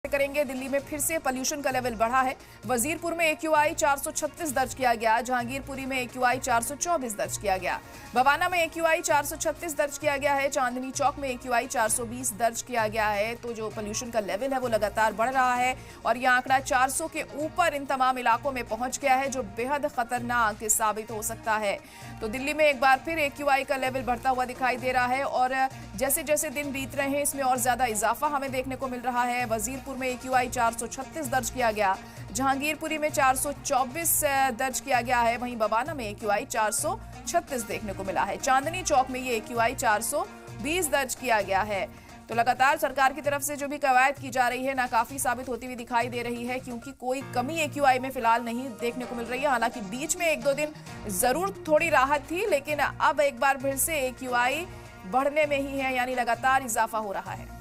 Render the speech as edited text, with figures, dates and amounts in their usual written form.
करेंगे। दिल्ली में फिर से पोल्यूशन का लेवल बढ़ा है। वजीरपुर में AQI 436 दर्ज किया गया, जहांगीरपुरी में AQI 424 दर्ज किया गया, बवाना में AQI 436 दर्ज किया गया है, चांदनी चौक में AQI 420 दर्ज किया गया है। तो जो पोल्यूशन का लेवल है वो लगातार बढ़ रहा है और यह आंकड़ा 400 के ऊपर इन तमाम इलाकों में पहुंच गया है, जो बेहद खतरनाक साबित हो सकता है। तो दिल्ली में एक बार फिर AQI का लेवल बढ़ता हुआ दिखाई दे रहा है और जैसे जैसे दिन बीत रहे हैं इसमें और ज्यादा इजाफा हमें देखने को मिल रहा है। वजीरपुर में AQI 436 दर्ज किया गया, जहांगीरपुरी में 424 दर्ज किया गया है, वहीं बवाना में AQI 436 देखने को मिला है। चांदनी चौक में ये AQI 420 दर्ज किया गया है। तो लगातार सरकार की तरफ से जो भी कवायद की जा रही है नाकाफी साबित होती हुई दिखाई दे रही है, क्योंकि कोई कमी AQI में फिलहाल नहीं देखने को मिल रही है। हालांकि बीच में एक दो दिन जरूर थोड़ी राहत थी, लेकिन अब एक बार फिर से AQI बढ़ने में ही है, यानी लगातार इजाफा हो रहा है।